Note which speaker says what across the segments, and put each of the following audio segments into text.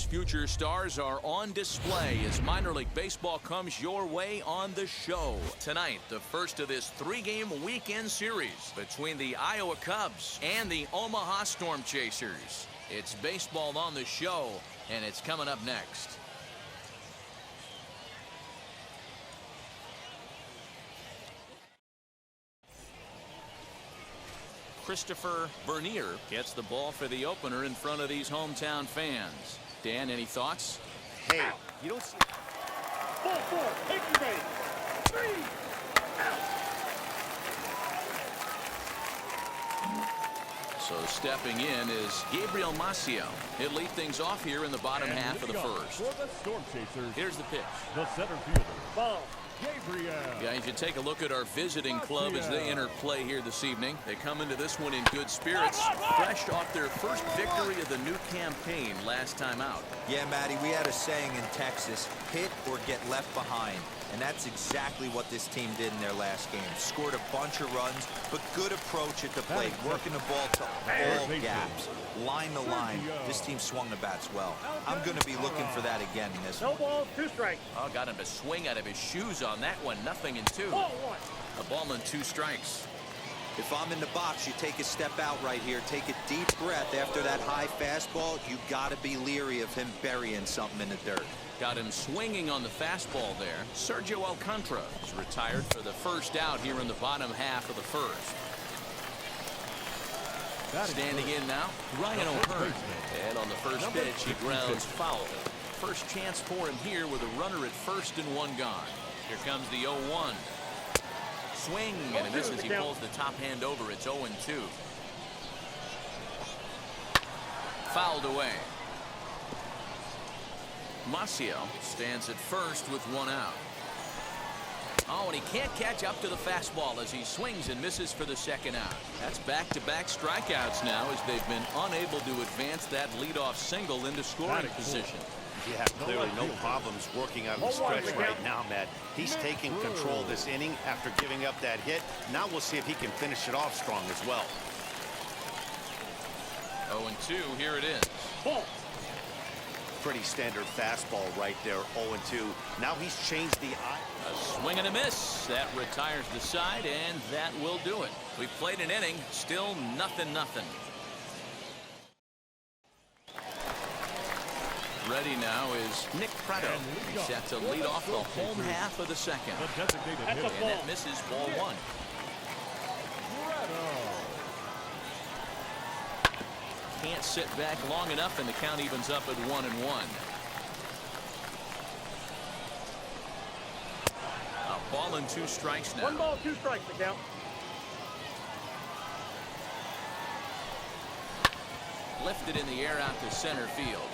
Speaker 1: future stars are on display as minor league baseball comes your way on the show. Tonight, the first of this three-game weekend series between the Iowa Cubs and the Omaha Storm Chasers. It's baseball on the show, and it's coming up next. Christopher Bernier gets the ball for the opener in front of these hometown fans. Dan, any thoughts?
Speaker 2: Hey, you don't see...
Speaker 3: Ball four, taking base. 3 out.
Speaker 1: So stepping in is Gabriel Maciel. He'll lead things off here in the bottom half of the first.
Speaker 3: For the Storm Chasers,
Speaker 1: here's the pitch.
Speaker 3: the center fielder, ball. Gabriel.
Speaker 1: Guys, you take a look at our visiting club as they enter play here this evening. They come into this one in good spirits, fresh off their first victory of the new campaign last time out.
Speaker 2: Yeah, Matty, we had a saying in Texas, hit or get left behind. And that's exactly what this team did in their last game. Scored a bunch of runs, but good approach at the plate, working the ball to all gaps, line to line. This team swung the bats well. I'm going to be looking for that again in this one.
Speaker 3: No ball, 2 strikes.
Speaker 1: Oh, got him to swing out of his shoes on that one. 0-2.
Speaker 3: Ball 1.
Speaker 1: A ball and 2 strikes.
Speaker 2: If I'm in the box, you take a step out right here. Take a deep breath after that high fastball. You got to be leery of him burying something in the dirt.
Speaker 1: Got him swinging on the fastball there. Sergio Alcantara is retired for the first out here in the bottom half of the first. Standing in now, Ryan O'Hearn. And on the first pitch, he grounds foul. First chance for him here with a runner at first and 1 gone. Here comes the 0-1. Swing, and it misses. He pulls the top hand over. It's 0-2. Fouled away. Maciel stands at first with 1 out. Oh, and he can't catch up to the fastball as he swings and misses for the 2nd out. That's back-to-back strikeouts now as they've been unable to advance that leadoff single into scoring position.
Speaker 4: Yeah, clearly no problems working on the stretch right now, Matt. He's taking control this inning after giving up that hit. Now we'll see if he can finish it off strong as well.
Speaker 1: 0-2, here it is.
Speaker 3: Ball.
Speaker 4: Pretty standard fastball right there, 0-2. Now he's changed the eye.
Speaker 1: A swing and a miss. That retires the side, and that will do it. We've played an inning, still 0-0. Ready now is Nick Prado. He's set to lead off the home half of the second. And that misses ball 1. Can't sit back long enough, and the count evens up at 1-1. A ball and 2 strikes now.
Speaker 3: 1 ball, 2 strikes the count.
Speaker 1: Lifted in the air out to center field.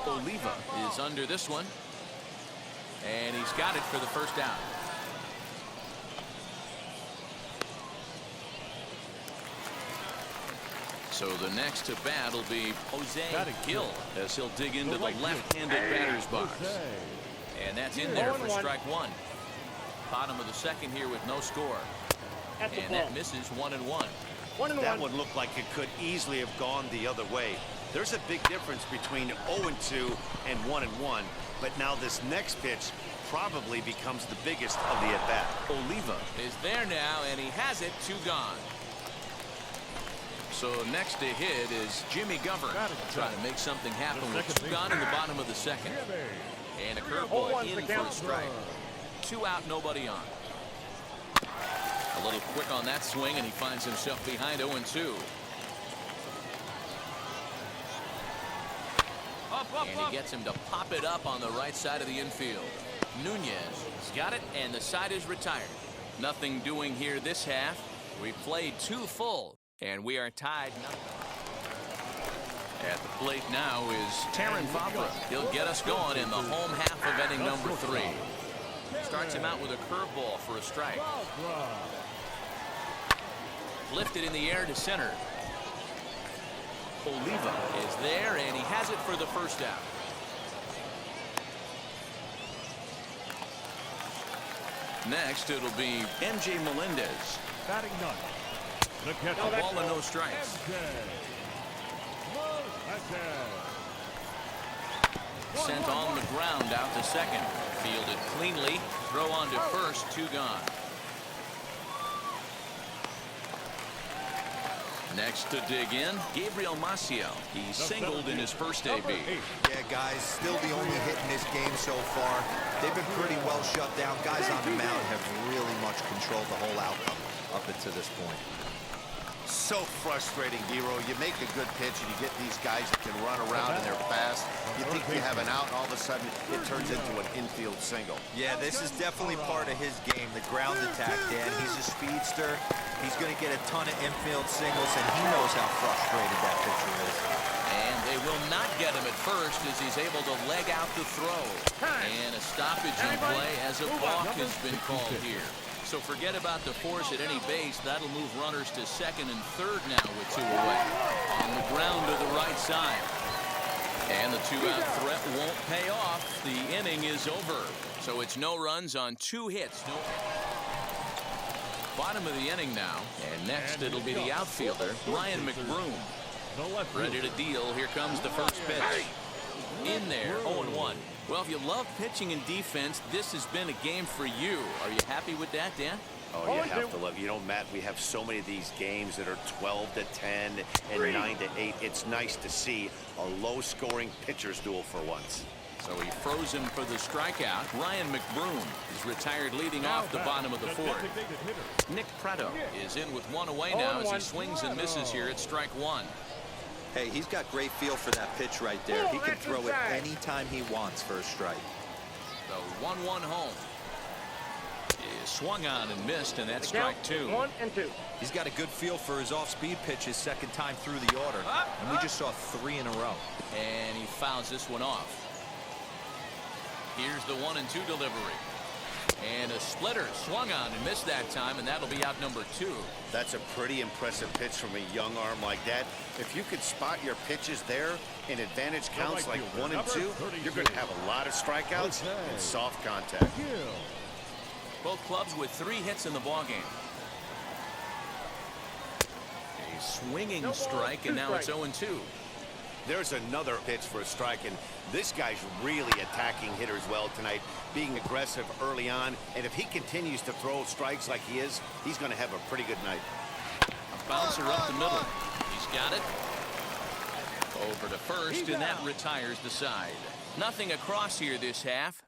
Speaker 1: Oliva is under this one, and he's got it for the first out. So the next to bat will be Jose Gil as he'll dig into the left-handed batter's box. And that's in there for strike 1. Bottom of the second here with no score. And that misses 1-1.
Speaker 4: That one looked like it could easily have gone the other way. There's a big difference between 0-2 and 1-1. But now this next pitch probably becomes the biggest of the at-bat.
Speaker 1: Oliva is there now, and he has it. 2 gone. So next to hit is Jimmy Govern. Trying to make something happen with 2 gone in the bottom of the second. And a curveball in for a strike. 2 out, nobody on. A little quick on that swing, and he finds himself behind 0-2. And he gets him to pop it up on the right side of the infield. Nunez has got it, and the side is retired. Nothing doing here this half. We played 2 full. And we are tied. At the plate now is Terran Fabra. He'll get us going in the home half of inning number 3. Starts him out with a curveball for a strike. Lifted in the air to center. Oliva is there, and he has it for the first out. Next, it'll be MJ Melendez.
Speaker 3: Batting 9.
Speaker 1: A ball and no strikes. Sent on the ground out to second. Fielded cleanly. Throw on to first. 2 gone. Next to dig in, Gabriel Maciel. He singled in his first AB.
Speaker 2: Yeah, guys, still the only hit in this game so far. They've been pretty well shut down. Guys on the mound have really much controlled the whole outcome up until this point.
Speaker 4: So frustrating, Hero. You make a good pitch and you get these guys that can run around and they're fast. You think you have an out, and all of a sudden it turns into an infield single.
Speaker 2: Yeah, this is definitely part of his game, the ground attack, Dan. He's a speedster. He's going to get a ton of infield singles, and he knows how frustrated that pitcher is.
Speaker 1: And they will not get him at first as he's able to leg out the throw. And a stoppage in play as a balk has been called here. So forget about the force at any base. That'll move runners to second and third now with 2 away. On the ground to the right side. And the 2-out threat won't pay off. The inning is over. So it's no runs on 2 hits. Bottom of the inning now. And next it'll be the outfielder, Ryan McBroom. Ready to deal. Here comes the first pitch. In there, 0-1. Well, if you love pitching and defense, this has been a game for you. Are you happy with that, Dan?
Speaker 4: Oh, you have to love. You know, Matt, we have so many of these games that are 12-10 and 9-8. It's nice to see a low-scoring pitcher's duel for once.
Speaker 1: So he froze him for the strikeout. Ryan McBroom is retired leading off the bottom of the 4th. Nick Prato is in with 1 away now as he swings and misses here at strike 1.
Speaker 2: Hey, he's got great feel for that pitch right there. He can throw it anytime he wants for a strike.
Speaker 1: The 1-1 home. Is swung on and missed, and that's strike 2.
Speaker 3: 1 and 2.
Speaker 2: He's got a good feel for his off-speed pitches second time through the order. And we just saw 3 in a row.
Speaker 1: And he fouls this one off. Here's the 1-2 delivery. And a splitter swung on and missed that time, and that'll be out number 2.
Speaker 4: That's a pretty impressive pitch from a young arm like that. If you could spot your pitches there in advantage counts like 1 and 2, you're going to have a lot of strikeouts and soft contact.
Speaker 1: Both clubs with 3 hits in the ballgame. A swinging strike, and now it's 0-2.
Speaker 4: There's another pitch for a strike, and this guy's really attacking hitters well tonight, being aggressive early on, and if he continues to throw strikes like he is, he's going to have a pretty good night.
Speaker 1: A bouncer up the middle. He's got it. Over to first, and that retires the side. Nothing across here this half.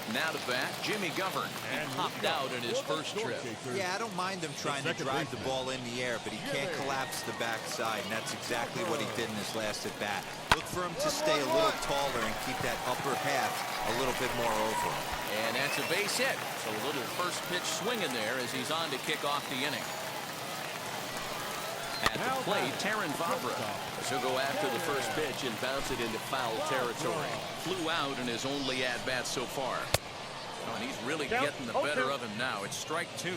Speaker 1: Now to bat, Jimmy Govern. He popped out in his first trip.
Speaker 2: Yeah, I don't mind him trying to drive the ball in the air, but he can't collapse the backside, and that's exactly what he did in his last at bat. Look for him to stay a little taller and keep that upper half a little bit more over him.
Speaker 1: And that's a base hit. So a little first pitch swing in there as he's on to kick off the inning. At the plate, Taron Vavra. He'll go after the first pitch and bounce it into foul territory. Flew out in his only at-bat so far. Oh, and he's really getting the better of him now. It's strike 2.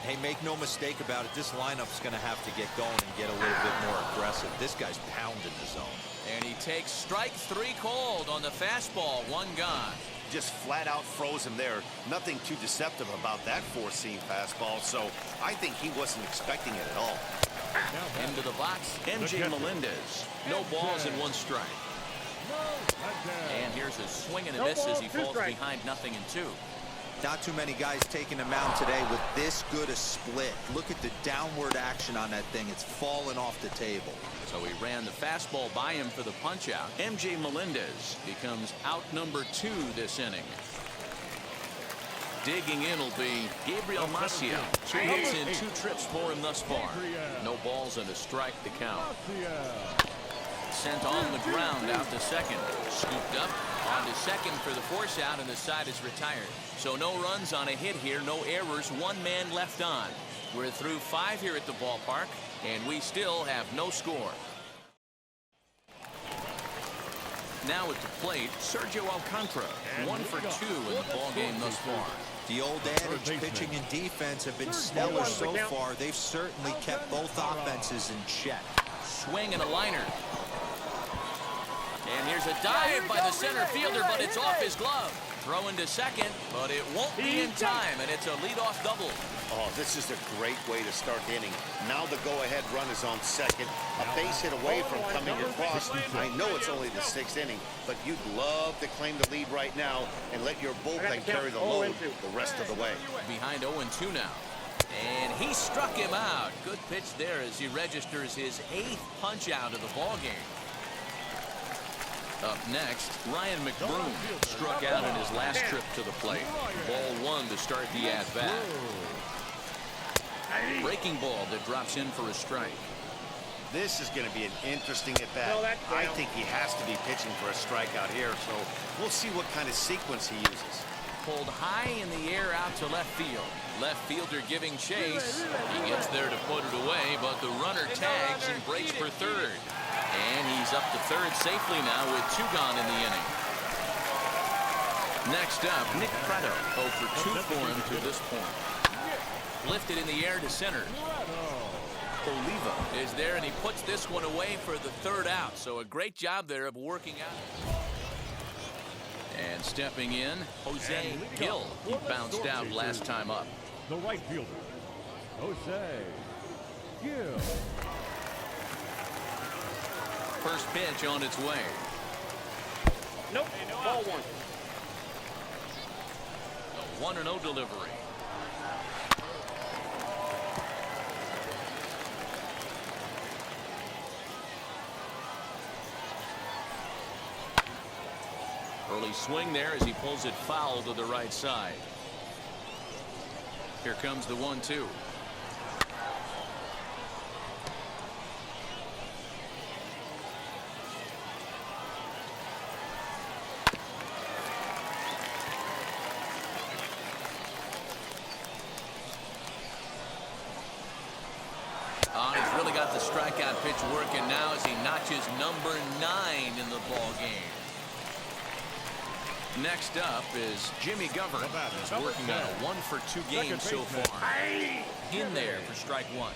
Speaker 2: Hey, make no mistake about it. This lineup's going to have to get going and get a little bit more aggressive. This guy's pounding the zone.
Speaker 1: And he takes strike 3 cold on the fastball. 1 gone.
Speaker 4: Just flat out froze him there. Nothing too deceptive about that 4-seam fastball, so I think he wasn't expecting it at all.
Speaker 1: Into the box, MJ Melendez. No balls and 1 strike. And here's a swing and a miss as he falls behind 0-2.
Speaker 2: Not too many guys taking him out today with this good a split. Look at the downward action on that thing. It's falling off the table.
Speaker 1: So he ran the fastball by him for the punch out. MJ Melendez becomes out number 2 this inning. Digging in will be Gabriel Maciel. 2 hits in 2 trips for him thus far. No balls and a strike to count. Sent on the ground out to second. Scooped up on to second for the force out, and the side is retired. So no runs on a hit here, no errors, 1 man left on. We're through 5 here at the ballpark, and we still have no score. Now at the plate, Sergio Alcantara, 1 for 2 in the ballgame thus far.
Speaker 2: The old adage, pitching and defense have been stellar so far. They've certainly kept both offenses in check.
Speaker 1: Swing and a liner. And here's a dive by the center fielder, but it's off his glove. throw into second, but it won't be in time, and it's a leadoff double.
Speaker 4: Oh, this is a great way to start the inning. Now the go-ahead run is on second. A base hit away from coming across. I know it's only the 6th inning, but you'd love to claim the lead right now and let your bullpen carry the load the rest of the way.
Speaker 1: Behind 0-2 now. And he struck him out. Good pitch there as he registers his 8th punch out of the ballgame. Up next, Ryan McBroom struck out in his last trip to the plate. Ball 1 to start the at-bat. Breaking ball that drops in for a strike.
Speaker 4: This is going to be an interesting at-bat. I think he has to be pitching for a strikeout here, so we'll see what kind of sequence he uses.
Speaker 1: Pulled high in the air out to left field. Left fielder giving chase. He gets there to put it away, but the runner tags and breaks for third. And he's up to third safely now with 2 gone in the inning. Next up, Nick Prado. 0 for 2 for him to this point. Lifted in the air to center. Oliva is there, and he puts this one away for the 3rd out. So a great job there of working out. And stepping in, Jose Gil. He bounced out last time up.
Speaker 3: The right fielder, Jose Gil.
Speaker 1: First pitch on its way.
Speaker 3: Nope. Ball 1.
Speaker 1: A 1-0 delivery. Early swing there as he pulls it foul to the right side. Here comes the 1-2. He's really got the strikeout pitch working now as he notches number 9 in the ball game. Next up is Jimmy Govern. He's working on a 1 for 2 game so far. In there for strike 1.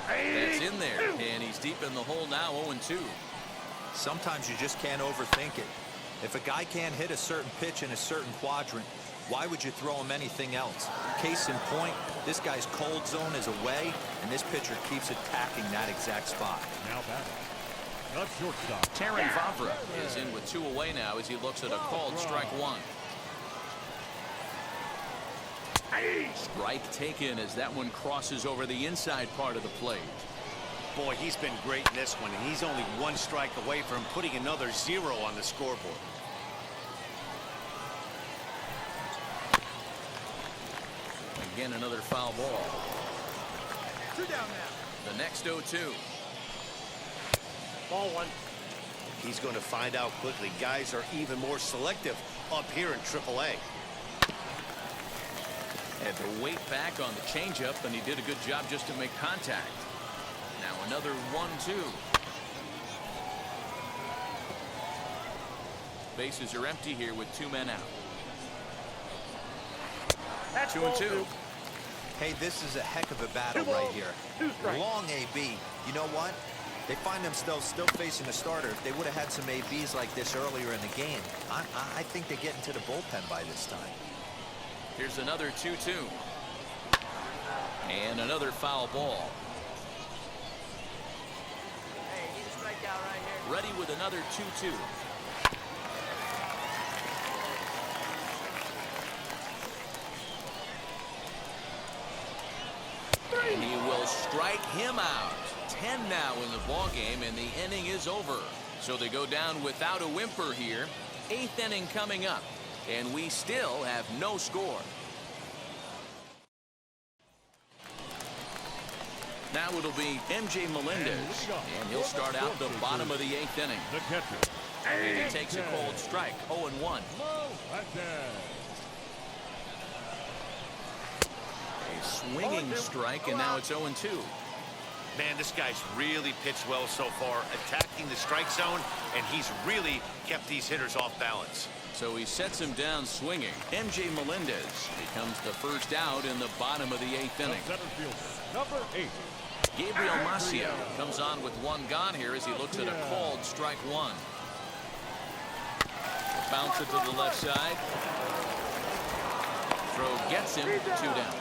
Speaker 1: That's in there, and he's deep in the hole now, 0-2.
Speaker 2: Sometimes you just can't overthink it. If a guy can't hit a certain pitch in a certain quadrant, why would you throw him anything else? Case in point, this guy's cold zone is away, and this pitcher keeps attacking that exact spot.
Speaker 3: Now batting. That's shortstop.
Speaker 1: Terran Vavra is in with 2 away now as he looks at a called strike 1. Strike taken as that one crosses over the inside part of the plate.
Speaker 4: Boy, he's been great in this one, and he's only 1 strike away from putting another 0 on the scoreboard.
Speaker 1: Again, another foul ball.
Speaker 2: 2 down now.
Speaker 1: The next 0-2.
Speaker 3: Ball 1.
Speaker 4: He's going to find out quickly. Guys are even more selective up here in AAA.
Speaker 1: Had to wait back on the changeup, and he did a good job just to make contact. Now another 1-2. Bases are empty here with 2 men out.
Speaker 3: That's
Speaker 1: 2-2.
Speaker 2: Hey, this is a heck of a battle right here.
Speaker 3: 2 strikes.
Speaker 2: Long AB. You know what? They find themselves still facing a starter. If they would have had some ABs like this earlier in the game, I think they get into the bullpen by this time.
Speaker 1: Here's another 2-2. And another foul ball.
Speaker 5: Hey, need a strikeout right here.
Speaker 1: Ready with another 2-2. And he will strike him out. 10 now in the ball game, and the inning is over. So they go down without a whimper here. 8th inning coming up, and we still have no score. Now it'll be MJ Melendez, and he'll start out the bottom of the 8th inning.
Speaker 3: The catcher.
Speaker 1: And he takes a cold strike, 0-1. A swinging strike, and now it's 0-2.
Speaker 4: Man, this guy's really pitched well so far, attacking the strike zone, and he's really kept these hitters off balance.
Speaker 1: So he sets him down swinging. MJ Melendez becomes the first out in the bottom of the 8th inning.
Speaker 3: Center fielder, number 8.
Speaker 1: Gabriel Macio comes on with one gone here as he looks at a called strike one. Bounce it to the left side. Throw gets him, 2 down.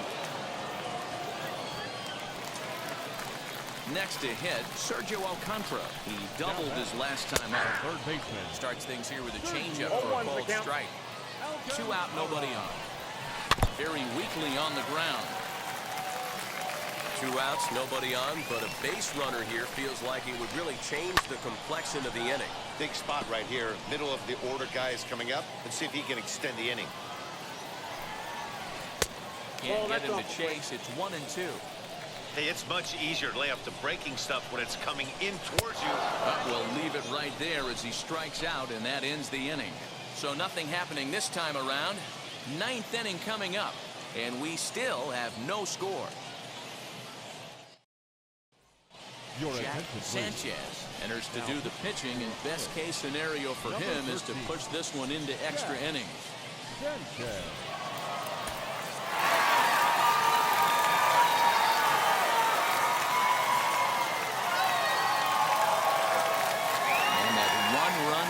Speaker 1: Next to hit, Sergio Alcantara. He doubled his last time out.
Speaker 3: Third baseman.
Speaker 1: Starts things here with a changeup for a called strike. 2 out, nobody on. Very weakly on the ground. 2 outs, nobody on, but a base runner here feels like it would really change the complexion of the inning.
Speaker 4: Big spot right here. Middle of the order guy is coming up. Let's see if he can extend the inning.
Speaker 1: Can't get him to chase. It's 1-2.
Speaker 4: Hey, it's much easier to lay off the breaking stuff when it's coming in towards you.
Speaker 1: But we'll leave it right there as he strikes out, and that ends the inning. So nothing happening this time around. 9th inning coming up, and we still have no score. Jack Sanchez enters to do the pitching, and best case scenario for him is to push this one into extra innings.
Speaker 3: Sanchez.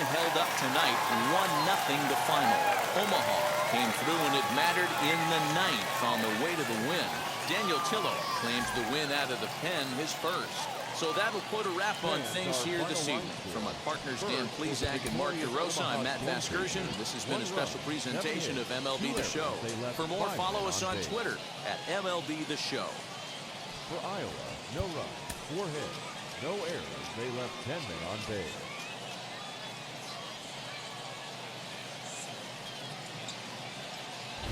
Speaker 1: Held up tonight, 1-0 the final. Omaha came through and it mattered in the 9th on the way to the win. Daniel Tillo claims the win out of the pen, his first. So that'll put a wrap on things here this evening. From my partners Dan Plesac and Mark DeRosa, I'm Matt Vasgersian. This has been a special presentation of MLB The Show. For more, follow us on Twitter at MLB The Show.
Speaker 3: For Iowa, no runs, 4 hits, no errors. They left 10 men on base.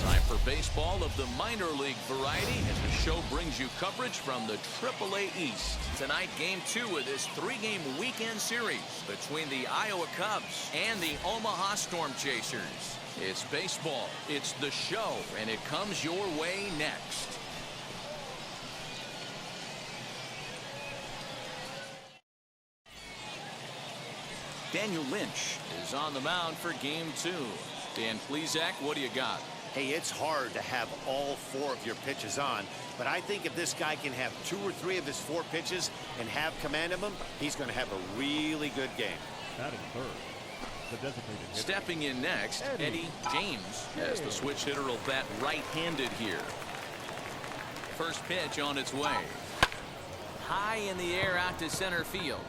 Speaker 1: Time for baseball of the minor league variety as the show brings you coverage from the AAA East. Tonight, Game 2 of this 3-game weekend series between the Iowa Cubs and the Omaha Storm Chasers. It's baseball, it's the show, and it comes your way next. Daniel Lynch is on the mound for Game 2. Dan Plesac, what do you got?
Speaker 4: Hey, it's hard to have all 4 of your pitches on, but I think if this guy can have 2 or 3 of his 4 pitches and have command of them, he's going to have a really good game.
Speaker 3: Batting third, the designated hitter.
Speaker 1: Stepping in next, Eddie James, as the switch hitter will bat right-handed here. First pitch on its way. High in the air out to center field.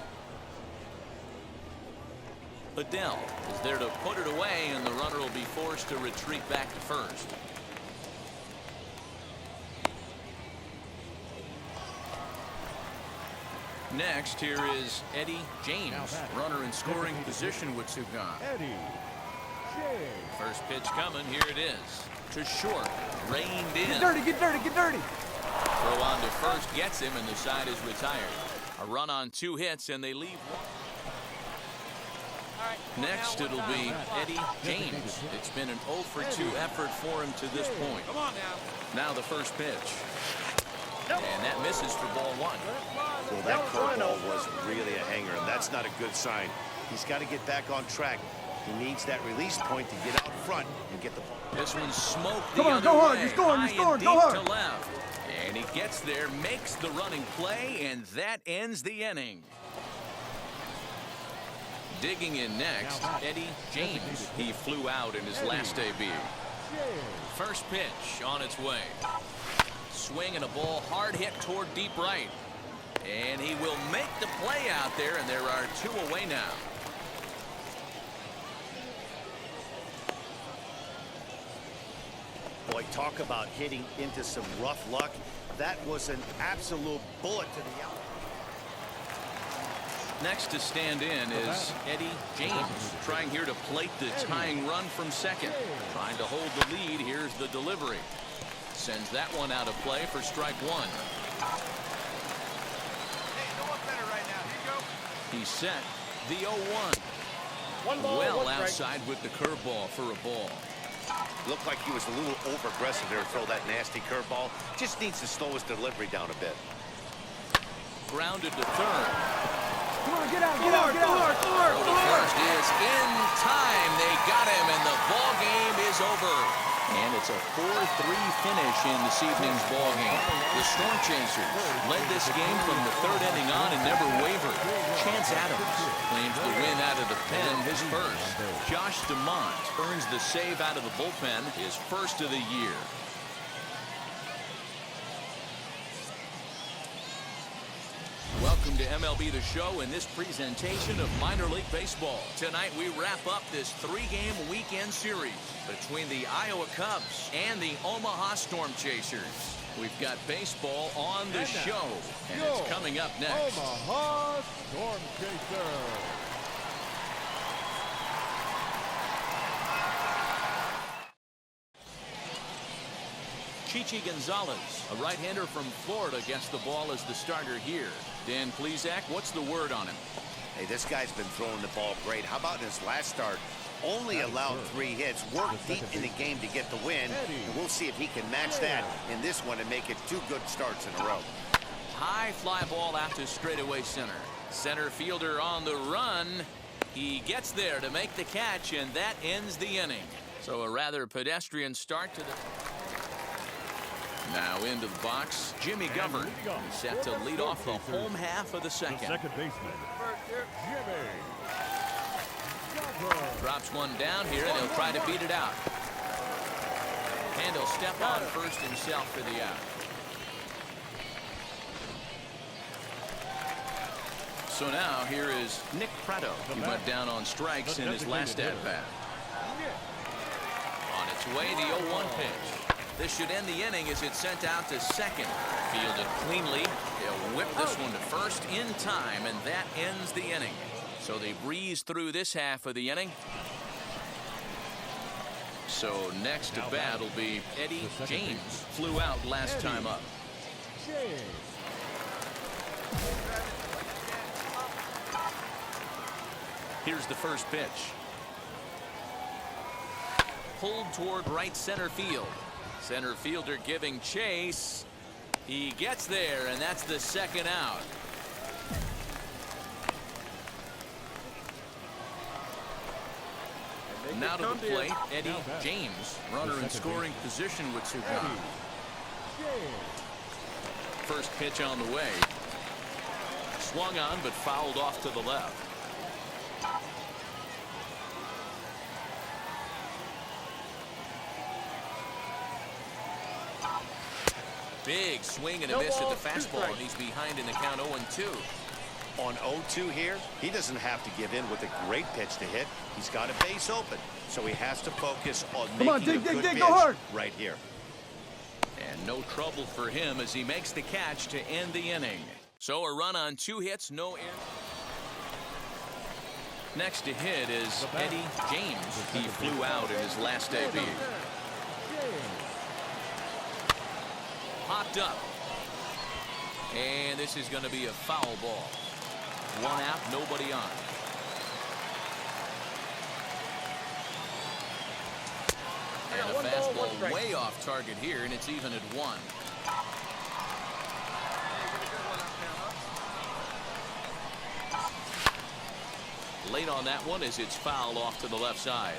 Speaker 1: Adele is there to put it away, and the runner will be forced to retreat back to first. Next, here is Eddie James, runner in scoring position with 2 gone.
Speaker 3: Eddie James.
Speaker 1: First pitch coming, here it is. To short, reined in.
Speaker 5: Get dirty, get dirty, get dirty.
Speaker 1: Throw on to first gets him, and the side is retired. A run on 2 hits, and they leave 1. Next, it'll be Eddie James. It's been an 0 for 2 effort for him to this point.
Speaker 5: Come on now.
Speaker 1: Now the first pitch. And that misses for ball 1.
Speaker 4: Well, that curveball was really a hanger, and that's not a good sign. He's got to get back on track. He needs that release point to get out front and get the ball.
Speaker 1: This one's smoked the
Speaker 5: Come on,
Speaker 1: other
Speaker 5: go hard.
Speaker 1: way.
Speaker 5: You're scoring,
Speaker 1: High
Speaker 5: you're scoring,
Speaker 1: and
Speaker 5: go
Speaker 1: deep
Speaker 5: hard.
Speaker 1: to left. And he gets there, makes the running play, and that ends the inning. Digging in next, Eddie James. He flew out in his last AB. First pitch on its way. Swing and a ball hard hit toward deep right. And he will make the play out there, and there are 2 away now.
Speaker 4: Boy, talk about hitting into some rough luck. That was an absolute bullet to the outside.
Speaker 1: Next to stand in is Eddie James, trying here to plate the tying run from second. Trying to hold the lead. Here's the delivery. Sends that one out of play for strike 1.
Speaker 5: Hey, no one better right now. Here you go.
Speaker 1: He's set the 0-1. Well outside with the curveball for a ball.
Speaker 4: Looked like he was a little over-aggressive there to throw that nasty curveball. Just needs to slow his delivery down a bit.
Speaker 1: Grounded to third.
Speaker 5: Come on, get out, get out, get out. Go hard,
Speaker 1: Throw to first is in time. They got him, and the ball game is over. And it's a 4-3 finish in this evening's ballgame. The Storm Chasers led this game from the third inning on and never wavered. Chance Adams claims the win out of the pen, his first. Josh DeMont earns the save out of the bullpen, his first of the year. Welcome to MLB The Show in this presentation of minor league baseball. Tonight we wrap up this three-game weekend series between the Iowa Cubs and the Omaha Storm Chasers. We've got baseball on the show, and it's coming up next.
Speaker 3: Omaha Storm Chasers.
Speaker 1: Chichi Gonzalez, a right-hander from Florida, gets the ball as the starter here. Dan Plesac, what's the word on him?
Speaker 4: Hey, this guy's been throwing the ball great. How about in his last start? Only allowed 3 hits, worked deep in the game to get the win. And we'll see if he can match that in this one and make it 2 good starts in a row.
Speaker 1: High fly ball out to straightaway center. Center fielder on the run. He gets there to make the catch, and that ends the inning. So a rather pedestrian start to the... Now into the box, Jimmy Govern, set to lead off the home half of the second.
Speaker 3: The second baseman, Jimmy Govern.
Speaker 1: Drops one down here, and he'll try to beat it out. And he'll step on first himself for the out. So now here is Nick Pratto, who went down on strikes in his last at-bat. On its way, the 0-1 pitch. This should end the inning as it's sent out to second. Fielded cleanly. He'll whip this one to first in time, and that ends the inning. So they breeze through this half of the inning. So next to bat will be Eddie James. Flew out last time up. Here's the first pitch. Pulled toward right center field. Center fielder giving chase. He gets there, and that's the second out. Now to the plate, Eddie James. Runner in scoring position with 2 gone. First pitch on the way. Swung on, but fouled off to the left. Big swing and a miss at the fastball, and he's behind in the count 0-2.
Speaker 4: On 0-2 here, he doesn't have to give in with a great pitch to hit. He's got a base open, so he has to focus on making a good pitch right here.
Speaker 1: And no trouble for him as he makes the catch to end the inning. So a run on 2 hits, no errors. Next to hit is Eddie James. He flew out in his last debut. Popped up. And this is going to be a foul ball. 1 out, nobody on. And a fastball way off target here, and it's even at 1. Late on that one as it's fouled off to the left side.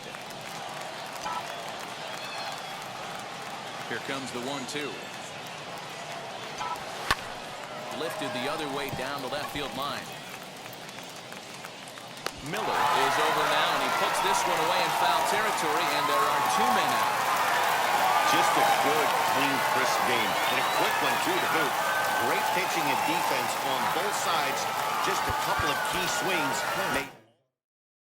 Speaker 1: Here comes the 1-2. Lifted the other way down the left field line. Miller is over now, and he puts this one away in foul territory, and there are 2 men out.
Speaker 4: Just a good, clean, crisp game. And a quick one, too, to boot. Great pitching and defense on both sides. Just a couple of key swings made